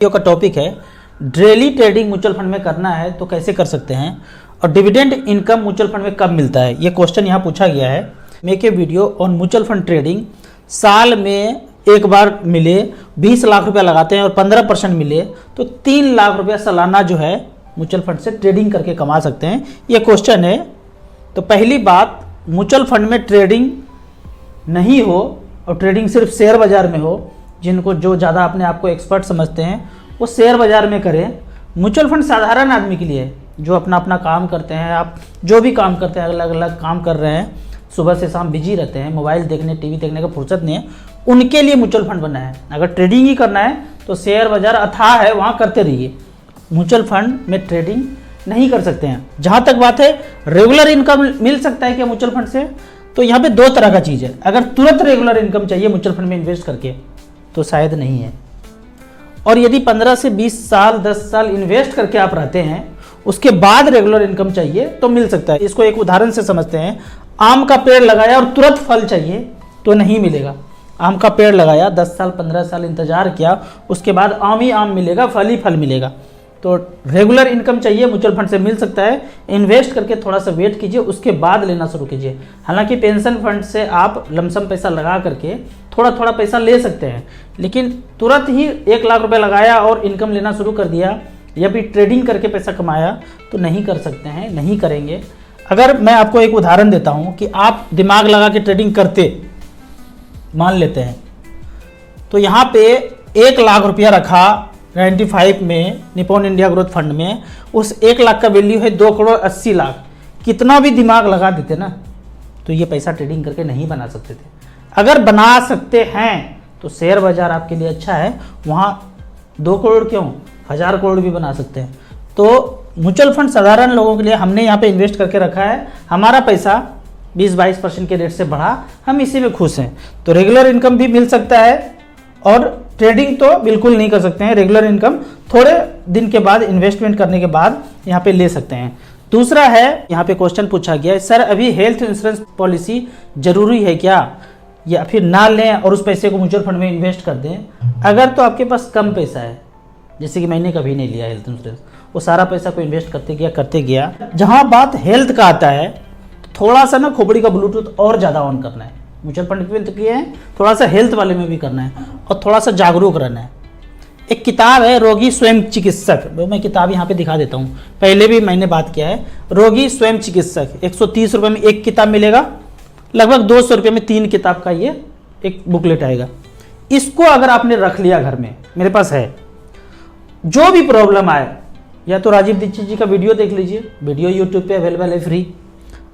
Video का topic है daily trading mutual fund में करना है तो कैसे कर सकते हैं और डिविडेंड इनकम म्यूचुअल फंड में कब मिलता है, ये क्वेश्चन यहाँ पूछा गया है। Make a video on mutual fund trading. साल में एक बार मिले 20 लाख रुपया लगाते हैं और 15% मिले तो 3 लाख रुपया सालाना जो है म्यूचुअल फंड से ट्रेडिंग करके कमा सकते हैं, ये क्वेश्चन है। तो पहली बात, म्यूचुअल फंड में ट्रेडिंग नहीं हो और ट्रेडिंग सिर्फ शेयर बाजार में हो, जिनको जो ज़्यादा अपने आप को एक्सपर्ट समझते हैं वो शेयर बाजार में करें। म्यूचुअल फंड साधारण आदमी के लिए जो अपना अपना काम करते हैं, आप जो भी काम करते हैं, अलग अलग काम कर रहे हैं, सुबह से शाम बिजी रहते हैं, मोबाइल देखने टीवी देखने का फुर्सत नहीं है, उनके लिए म्यूचुअल फंड बना है। अगर ट्रेडिंग ही करना है तो शेयर बाजार अथाह है, वहाँ करते रहिए। म्यूचुअल फंड में ट्रेडिंग नहीं कर सकते हैं। जहाँ तक बात है रेगुलर इनकम मिल सकता है क्या म्यूचुअल फंड से, तो यहाँ पे दो तरह का चीज़ है। अगर तुरंत रेगुलर इनकम चाहिए म्यूचुअल फंड में इन्वेस्ट करके तो शायद नहीं है, और यदि 15 से 20 साल 10 साल इन्वेस्ट करके आप रहते हैं उसके बाद रेगुलर इनकम चाहिए तो मिल सकता है। इसको एक उदाहरण से समझते हैं। आम का पेड़ लगाया और तुरंत फल चाहिए तो नहीं मिलेगा। आम का पेड़ लगाया, 10 साल 15 साल इंतजार किया, उसके बाद आम ही आम मिलेगा, फल ही फल मिलेगा। तो रेगुलर इनकम चाहिए म्यूचुअल फंड से मिल सकता है। इन्वेस्ट करके थोड़ा सा वेट कीजिए, उसके बाद लेना शुरू कीजिए। हालांकि पेंशन फंड से आप लमसम पैसा लगा करके थोड़ा थोड़ा पैसा ले सकते हैं, लेकिन तुरंत ही 1 लाख रुपए लगाया और इनकम लेना शुरू कर दिया या फिर ट्रेडिंग करके पैसा कमाया तो नहीं कर सकते हैं, नहीं करेंगे। अगर मैं आपको एक उदाहरण देता हूँ कि आप दिमाग लगा के ट्रेडिंग करते मान लेते हैं, तो यहाँ पे 1 लाख रुपया रखा 95 में निपॉन इंडिया ग्रोथ फंड में, उस 1 लाख का वैल्यू है 2 करोड़ 80 लाख। कितना भी दिमाग लगा देते ना तो ये पैसा ट्रेडिंग करके नहीं बना सकते थे। अगर बना सकते हैं तो शेयर बाजार आपके लिए अच्छा है, वहाँ 2 करोड़ क्यों 1000 करोड़ भी बना सकते हैं। तो म्यूचुअल फंड साधारण लोगों के लिए हमने यहाँ पे इन्वेस्ट करके रखा है। हमारा पैसा 20-22% के रेट से बढ़ा, हम इसी में खुश हैं। तो रेगुलर इनकम भी मिल सकता है और ट्रेडिंग तो बिल्कुल नहीं कर सकते हैं। रेगुलर इनकम थोड़े दिन के बाद इन्वेस्टमेंट करने के बाद यहाँ पे ले सकते हैं। दूसरा है, यहाँ पे क्वेश्चन पूछा गया है, सर अभी हेल्थ इंश्योरेंस पॉलिसी जरूरी है क्या, या फिर ना लें और उस पैसे को म्यूचुअल फंड में इन्वेस्ट कर दें। अगर तो आपके पास कम पैसा है, जैसे कि मैंने कभी नहीं लिया हेल्थ इंश्योरेंस, वो सारा पैसा को इन्वेस्ट करते गया। जहाँ बात हेल्थ का आता है थोड़ा सा ना खोपड़ी का ब्लूटूथ और ज़्यादा ऑन करना है। म्यूचुअल फंड में तो किए हैं, थोड़ा सा हेल्थ वाले में भी करना है और थोड़ा सा जागरूक रहना है। एक किताब है रोगी स्वयं चिकित्सक, वो मैं किताब यहाँ पे दिखा देता हूँ, पहले भी मैंने बात किया है। रोगी स्वयं चिकित्सक 130 रुपये में एक किताब मिलेगा, लगभग 200 रुपये में 3 किताब का ये एक बुकलेट आएगा। इसको अगर आपने रख लिया घर में, मेरे पास है, जो भी प्रॉब्लम आए, या तो राजीव दीक्षित जी का वीडियो देख लीजिए, वीडियो यूट्यूब पे अवेलेबल है फ्री,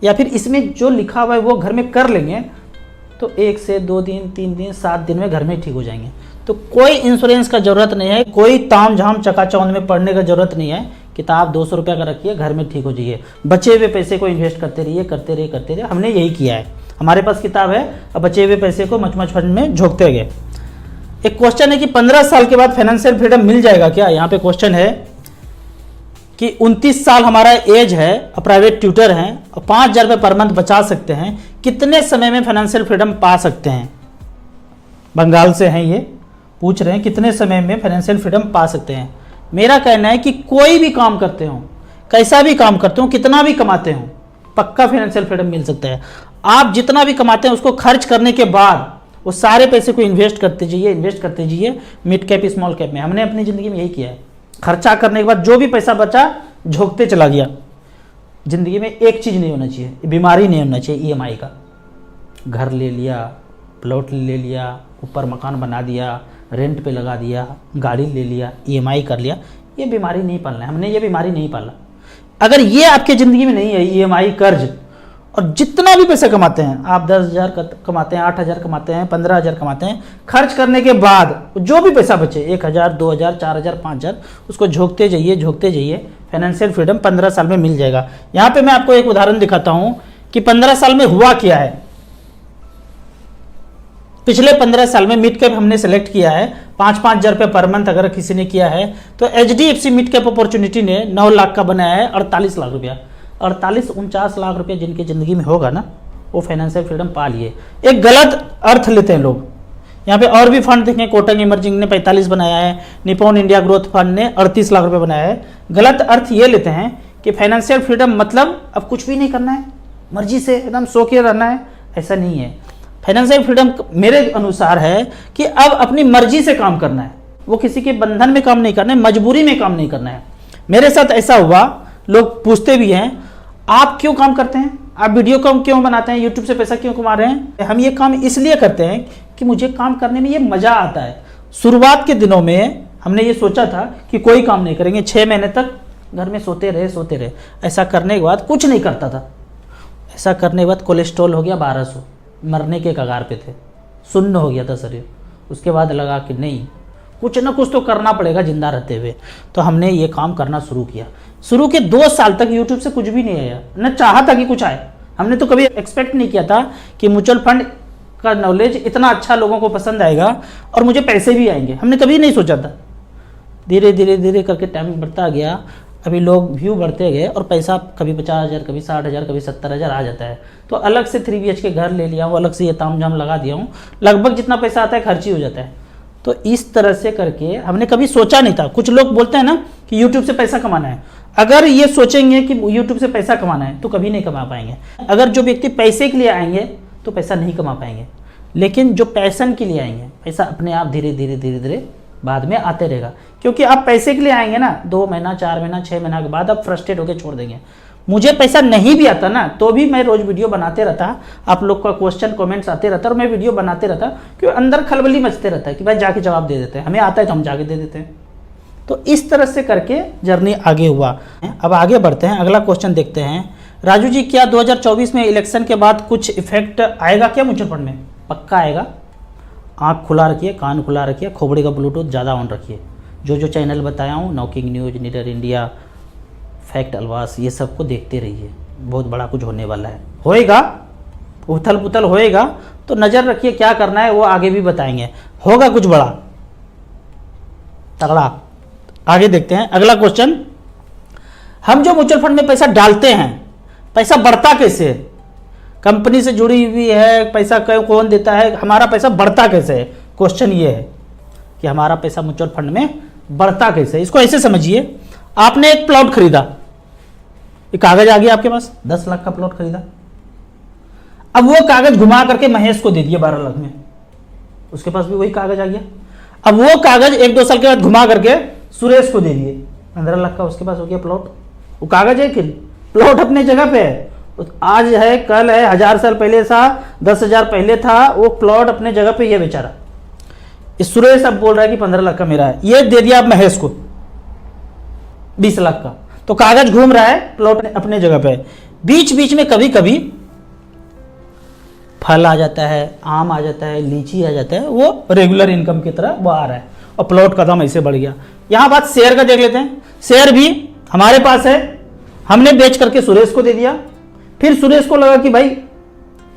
या फिर इसमें जो लिखा हुआ है वो घर में कर लेंगे तो 1 से 2 दिन 3 दिन 7 दिन में घर में ठीक हो जाएंगे। तो कोई इंश्योरेंस का जरूरत नहीं है, कोई ताम झाम चकाचौंध में पढ़ने का जरूरत नहीं है। किताब 200 रुपये का रखिए, घर में ठीक हो जाइए। बचे हुए पैसे को इन्वेस्ट करते रहिए, करते रहिए। हमने यही किया है, हमारे पास किताब है, अब बचे हुए पैसे को मच फंड में झोंकते गए। एक क्वेश्चन है कि 15 साल के बाद फाइनेंशियल फ्रीडम मिल जाएगा क्या। यहाँ पे क्वेश्चन है कि 29 साल हमारा एज है और प्राइवेट ट्यूटर हैं और 5000 रुपये पर मंथ बचा सकते हैं, कितने समय में फाइनेंशियल फ्रीडम पा सकते हैं। बंगाल से हैं ये, पूछ रहे हैं कितने समय में फाइनेंशियल फ्रीडम पा सकते हैं। मेरा कहना है कि कोई भी काम करते हो, कैसा भी काम करते हो, कितना भी कमाते हो, पक्का फाइनेंशियल फ्रीडम मिल सकता है। आप जितना भी कमाते हैं उसको खर्च करने के बाद वो सारे पैसे को इन्वेस्ट करते जाइए मिड कैप स्मॉल कैप में। हमने अपनी ज़िंदगी में यही किया है। खर्चा करने के बाद जो भी पैसा बचा झोंकते चला गया। ज़िंदगी में एक चीज़ नहीं होना चाहिए, बीमारी नहीं होना चाहिए ईएमआई का। घर ले लिया, प्लॉट ले लिया, ऊपर मकान बना दिया, रेंट पे लगा दिया, गाड़ी ले लिया, ईएमआई कर लिया, ये बीमारी नहीं पालना है। हमने ये बीमारी नहीं पाला। अगर ये आपके ज़िंदगी में नहीं है, ईएमआई कर्ज, और जितना भी पैसा कमाते हैं आप, 10,000 कमाते हैं, 8,000 कमाते हैं, 15,000 कमाते हैं, खर्च करने के बाद जो भी पैसा बचे 1,000 2,000 4,000 5,000 उसको झोंकते जाइए। फाइनेंशियल फ्रीडम 15 साल में मिल जाएगा। यहाँ पे मैं आपको एक उदाहरण दिखाता हूँ कि 15 साल में हुआ क्या है। पिछले 15 साल में मिड कैप हमने सेलेक्ट किया है, 5,000 रुपये पर मंथ अगर किसी ने किया है तो HDFC मिड कैप अपॉर्चुनिटी ने 9 लाख का बनाया है 48 लाख रुपया। 48-49 लाख रुपये जिनकी ज़िंदगी में होगा ना, वो फाइनेंशियल फ्रीडम पा लिए। एक गलत अर्थ लेते हैं लोग यहाँ पे और भी फंड देखें, कोटक इमर्जिंग ने 45 बनाया है, निप्पॉन इंडिया ग्रोथ फंड ने 38 लाख रुपए बनाया है। गलत अर्थ ये लेते हैं कि फाइनेंशियल फ्रीडम मतलब अब कुछ भी नहीं करना है, मर्जी से एकदम सो के रहना है, ऐसा नहीं है। फाइनेंशियल फ्रीडम मेरे अनुसार है कि अब अपनी मर्जी से काम करना है, वो किसी के बंधन में काम नहीं करना है, मजबूरी में काम नहीं करना है। मेरे साथ ऐसा हुआ, लोग पूछते भी हैं आप क्यों काम करते हैं, आप वीडियो क्यों बनाते हैं, यूट्यूब से पैसा क्यों कमा रहे हैं। हम ये काम इसलिए करते हैं कि मुझे काम करने में ये मज़ा आता है। शुरुआत के दिनों में हमने ये सोचा था कि कोई काम नहीं करेंगे, 6 महीने तक घर में सोते रहे। ऐसा करने के बाद कुछ नहीं करता था, ऐसा करने के बाद कोलेस्ट्रॉल हो गया 1200, मरने के कगार पे थे, सुन्न हो गया था शरीर। उसके बाद लगा कि नहीं, कुछ ना कुछ तो करना पड़ेगा जिंदा रहते हुए। तो हमने ये काम करना शुरू किया। शुरू के 2 साल तक यूट्यूब से कुछ भी नहीं आया, न चाहा था कि कुछ आए। हमने तो कभी एक्सपेक्ट नहीं किया था कि म्यूचुअल फंड का नॉलेज इतना अच्छा लोगों को पसंद आएगा और मुझे पैसे भी आएंगे, हमने कभी नहीं सोचा था। धीरे धीरे करके टाइम बढ़ता गया, अभी लोग व्यू बढ़ते गए और पैसा कभी 50,000, कभी 60,000, कभी 70,000 आ जाता है। तो अलग से 3 BHK घर ले लिया हूँ, अलग से ये ताम झाम लगा दिया हूँ, लगभग जितना पैसा आता है खर्च ही हो जाता है। तो इस तरह से करके हमने कभी सोचा नहीं था। कुछ लोग बोलते हैं ना कि यूट्यूब से पैसा कमाना है, अगर ये सोचेंगे कि यूट्यूब से पैसा कमाना है तो कभी नहीं कमा पाएंगे। अगर जो व्यक्ति पैसे के लिए आएंगे तो पैसा नहीं कमा पाएंगे, लेकिन जो पैशन के लिए आएंगे पैसा अपने आप धीरे धीरे बाद में आते रहेगा। क्योंकि आप पैसे के लिए आएंगे ना, 2 महीना, 4 महीना, 6 महीना के बाद आप फ्रस्ट्रेट होकर छोड़ देंगे। मुझे पैसा नहीं भी आता ना तो भी मैं रोज वीडियो बनाते रहता, आप लोग का क्वेश्चन कमेंट्स आते रहता और मैं वीडियो बनाते रहता, क्योंकि अंदर खलबली मचते रहता है कि भाई जाके जवाब दे देते हैं, हमें आता है तो हम जाके दे देते हैं। तो इस तरह से करके जर्नी आगे हुआ। अब आगे बढ़ते हैं, अगला क्वेश्चन देखते हैं। राजू जी, क्या 2024 में इलेक्शन के बाद कुछ इफेक्ट आएगा क्या म्यूचुअल फंड में? पक्का आएगा। आँख खुला रखिए, कान खुला रखिए, खोपड़ी का ब्लूटूथ ज़्यादा ऑन रखिए। जो चैनल बताया हूँ, knocking news, नीडर India, fact Alva's, ये सब को देखते रहिए, बहुत बड़ा कुछ होने वाला है, होएगा, उथल पुथल होएगा। तो नज़र रखिए क्या करना है, वो आगे भी बताएंगे, होगा कुछ बड़ा तगड़ा। आगे देखते हैं अगला क्वेश्चन। हम जो म्यूचुअल फंड में पैसा डालते हैं, पैसा बढ़ता कैसे है? कंपनी से जुड़ी हुई है, पैसा कौन देता है, हमारा पैसा बढ़ता कैसे है? क्वेश्चन ये है कि हमारा पैसा म्यूचुअल फंड में बढ़ता कैसे है। इसको ऐसे समझिए, आपने एक प्लॉट खरीदा, एक कागज आ गया आपके पास, 10 लाख का प्लॉट खरीदा। अब वो कागज घुमा करके महेश को दे दिया 12 लाख में, उसके पास भी वही कागज आ गया। अब वो कागज 1-2 साल के बाद घुमा करके सुरेश को दे दिए, 15 लाख का उसके पास हो गया प्लॉट। वो कागज है कि प्लॉट अपने जगह पे है, आज है, कल है, 1000 साल पहले था, 10,000 पहले था, वो प्लॉट अपने जगह पे ये बेचारा। इस सुरेश अब बोल रहा है कि 15 लाख का मेरा है, ये दे दिया आप महेश को 20 लाख का। तो कागज घूम रहा है, प्लॉट अपने जगह पे है। बीच बीच में कभी कभी फल आ जाता है, आम आ जाता है, लीची आ जाता है, वो रेगुलर इनकम की तरह वो आ रहा है और प्लॉट का दाम ऐसे बढ़ गया। यहां बात शेयर का देख लेते हैं। शेयर भी हमारे पास है, हमने बेच करके सुरेश को दे दिया, फिर सुरेश को लगा कि भाई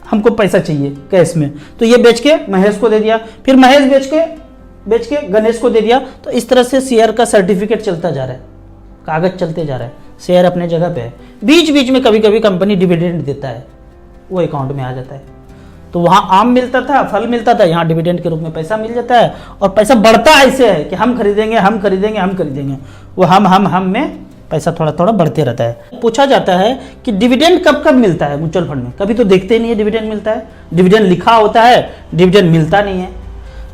हमको पैसा चाहिए कैश में, तो ये बेच के महेश को दे दिया, फिर महेश बेच के गणेश को दे दिया। तो इस तरह से शेयर का सर्टिफिकेट चलता जा रहा है, कागज चलते जा रहा है, शेयर अपने जगह पे है। बीच बीच में कभी कभी कंपनी डिविडेंड देता है, वो अकाउंट में आ जाता है। तो वहाँ आम मिलता था, फल मिलता था, यहाँ डिविडेंड के रूप में पैसा मिल जाता है। और पैसा बढ़ता ऐसे है कि हम खरीदेंगे, वो हम में पैसा थोड़ा थोड़ा बढ़ते रहता है। पूछा जाता है कि डिविडेंड कब कब मिलता है म्यूचुअल फंड में? कभी तो देखते ही नहीं है डिविडेंड मिलता है, डिविडेंड लिखा होता है, डिविडेंड मिलता नहीं है।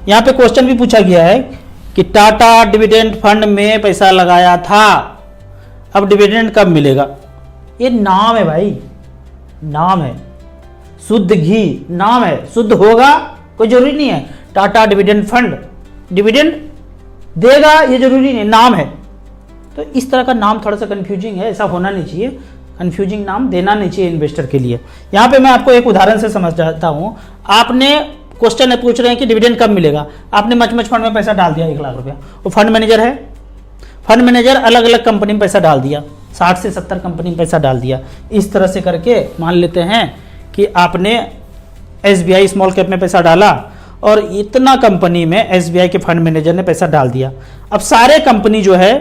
यहाँ पे क्वेश्चन भी पूछा गया है कि टाटा डिविडेंड फंड में पैसा लगाया था, अब डिविडेंड कब मिलेगा? ये नाम है भाई, नाम है, शुद्ध घी नाम है, शुद्ध होगा कोई जरूरी नहीं है। टाटा डिविडेंड फंड डिविडेंड देगा ये जरूरी नहीं, नाम है। तो इस तरह का नाम थोड़ा सा कंफ्यूजिंग है, ऐसा होना नहीं चाहिए, कंफ्यूजिंग नाम देना नहीं चाहिए इन्वेस्टर के लिए। यहाँ पे मैं आपको एक उदाहरण से समझाता हूँ। आपने क्वेश्चन पूछ रहे हैं कि डिविडेंड कब मिलेगा, आपने मच फंड में पैसा डाल दिया 1 लाख रुपया, वो फंड मैनेजर है, फंड मैनेजर अलग अलग कंपनी में पैसा डाल दिया, 60 से 70 कंपनी में पैसा डाल दिया। इस तरह से करके मान लेते हैं कि आपने SBI स्मॉल कैप में पैसा डाला और इतना कंपनी में SBI के फंड मैनेजर ने पैसा डाल दिया। अब सारे कंपनी जो है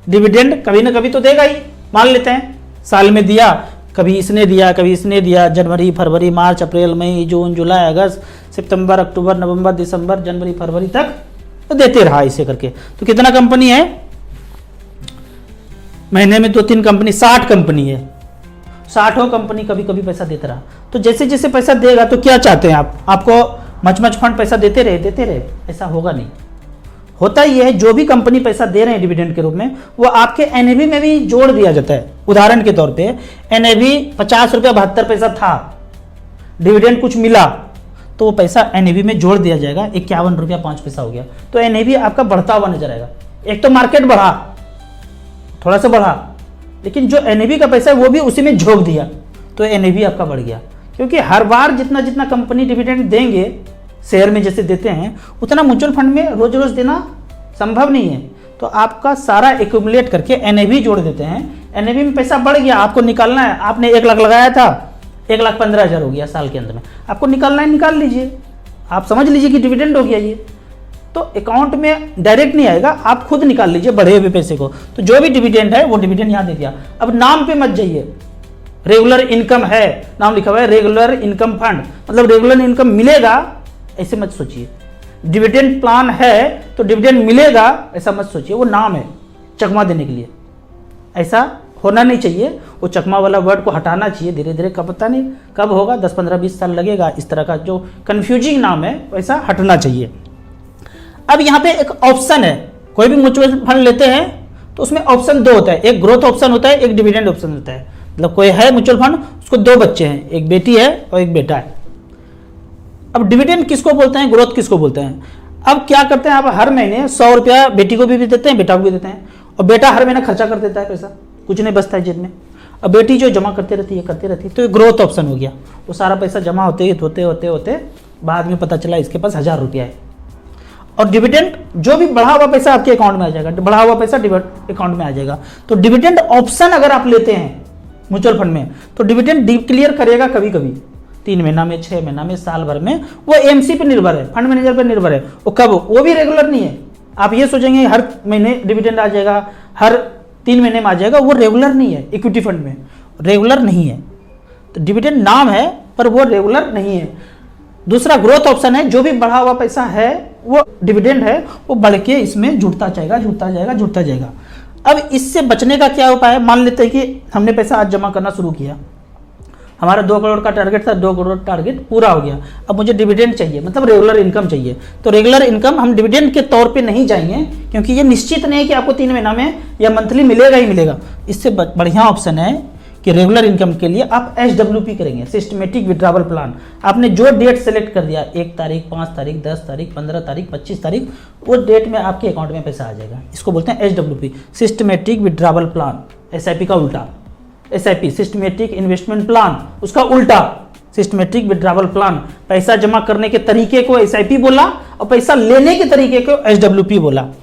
डिविडेंड कभी ना कभी तो देगा ही, मान लेते हैं साल में दिया, कभी इसने दिया, कभी इसने दिया, जनवरी, फरवरी, मार्च, अप्रैल, मई, जून, जुलाई, अगस्त, सितंबर, अक्टूबर, नवंबर, दिसंबर, जनवरी, फरवरी तक तो देते रहा इसे करके। तो कितना कंपनी है, महीने में 2-3 कंपनी, 60 कंपनी है, 60 कंपनी कभी कभी पैसा देते रहा। तो जैसे जैसे पैसा देगा तो क्या चाहते हैं आप, आपको मच फंड पैसा देते रहे, ऐसा होगा नहीं। होता ही है, जो भी कंपनी पैसा दे रहे हैं डिविडेंड के रूप में, वो आपके एनएवी में भी जोड़ दिया जाता है। उदाहरण के तौर पे एनएवी 50 रुपया 72 पैसा था, डिविडेंड कुछ मिला तो वो पैसा एनएवी में जोड़ दिया जाएगा, 51 रुपया 5 पैसा हो गया। तो एनएवी आपका बढ़ता हुआ नजर आएगा। एक तो मार्केट बढ़ा, थोड़ा सा बढ़ा, लेकिन जो एनएवी का पैसा है वो भी उसी में झोंक दिया, तो एनएवी आपका बढ़ गया। क्योंकि हर बार जितना जितना कंपनी डिविडेंड देंगे, शेयर में जैसे देते हैं, उतना म्यूचुअल फंड में रोज रोज देना संभव नहीं है। तो आपका सारा एक्यूमुलेट करके एनएवी जोड़ देते हैं। एनएवी में पैसा बढ़ गया, आपको निकालना है, आपने 1 लाख लगाया था, 1,15,000 हो गया साल के अंत में, आपको निकालना है, निकाल लीजिए। आप समझ लीजिए कि डिविडेंड हो गया ये, तो अकाउंट में डायरेक्ट नहीं आएगा, आप खुद निकाल लीजिए बढ़े हुए पैसे को। तो जो भी डिविडेंड है वो डिविडेंड यहाँ दे दिया। अब नाम पे मत जाइए, रेगुलर इनकम है, नाम लिखा हुआ है रेगुलर इनकम फंड, मतलब रेगुलर इनकम मिलेगा, ऐसे मत सोचिए। डिविडेंड प्लान है तो डिविडेंड मिलेगा, ऐसा मत सोचिए, वो नाम है चकमा देने के लिए, ऐसा होना नहीं चाहिए। वो चकमा वाला वर्ड को हटाना चाहिए धीरे धीरे, कब पता नहीं कब होगा, 10, 15, 20 साल लगेगा। इस तरह का जो कंफ्यूजिंग नाम है वैसा हटना चाहिए। अब यहाँ पे एक ऑप्शन है, कोई भी म्यूचुअल फंड लेते हैं तो उसमें ऑप्शन 2 होता है, एक ग्रोथ ऑप्शन होता है, एक डिविडेंड ऑप्शन होता है। मतलब कोई है म्यूचुअल फंड, उसको 2 बच्चे हैं, एक बेटी है और एक बेटा है। अब डिविडेंड किसको बोलते हैं, ग्रोथ किसको बोलते हैं। अब क्या करते हैं, आप हर महीने 100 रुपया बेटी को भी देते हैं, बेटा को भी देते हैं, और बेटा हर महीने खर्चा कर देता है, पैसा कुछ नहीं बचता है जेब में। अब बेटी जो जमा करती रहती है, तो ये ग्रोथ ऑप्शन हो गया। वो सारा पैसा जमा होते बाद में पता चला इसके पास 1000 रुपया है। और डिविडेंड, जो भी बढ़ा हुआ पैसा आपके अकाउंट में आ जाएगा, बढ़ा हुआ पैसा अकाउंट में आ जाएगा। तो डिविडेंड ऑप्शन अगर आप लेते हैं म्यूचुअल फंड में, तो डिविडेंड डिक्लेयर करेगा कभी कभी 3 महीना में, 6 महीना में, साल भर में। वो एमसी पे निर्भर है, फंड मैनेजर पे निर्भर है, वो कब, वो भी रेगुलर नहीं है। आप ये सोचेंगे हर महीने डिविडेंड आ जाएगा, हर 3 महीने में आ जाएगा, वो रेगुलर नहीं है। इक्विटी फंड में रेगुलर नहीं है। तो डिविडेंड नाम है पर वो रेगुलर नहीं है। दूसरा ग्रोथ ऑप्शन है, जो भी बढ़ा हुआ पैसा है वो डिविडेंड है, वो बढ़ के इसमें जुड़ता जाएगा। अब इससे बचने का क्या उपाय है। मान लेते हैं कि हमने पैसा आज जमा करना शुरू किया, हमारा 2 करोड़ का टारगेट था, 2 करोड़ टारगेट पूरा हो गया। अब मुझे डिविडेंड चाहिए, मतलब रेगुलर इनकम चाहिए। तो रेगुलर इनकम हम डिविडेंड के तौर पे नहीं जाएंगे, क्योंकि ये निश्चित नहीं है कि आपको 3 महीना में या मंथली मिलेगा ही मिलेगा। इससे बढ़िया ऑप्शन है कि रेगुलर इनकम के लिए आप SWP करेंगे, सिस्टमेटिक विड्रॉवल प्लान। आपने जो डेट सेलेक्ट कर दिया, 1 तारीख, 5 तारीख, 10 तारीख, 15 तारीख, 25 तारीख, वो डेट में आपके अकाउंट में पैसा आ जाएगा। इसको बोलते हैं SWP, systematic withdrawal plan. SIP का उल्टा, SIP सिस्टमेटिक इन्वेस्टमेंट प्लान, उसका उल्टा सिस्टमेटिक विड्रॉवल प्लान। पैसा जमा करने के तरीके को SIP बोला और पैसा लेने के तरीके को SWP बोला।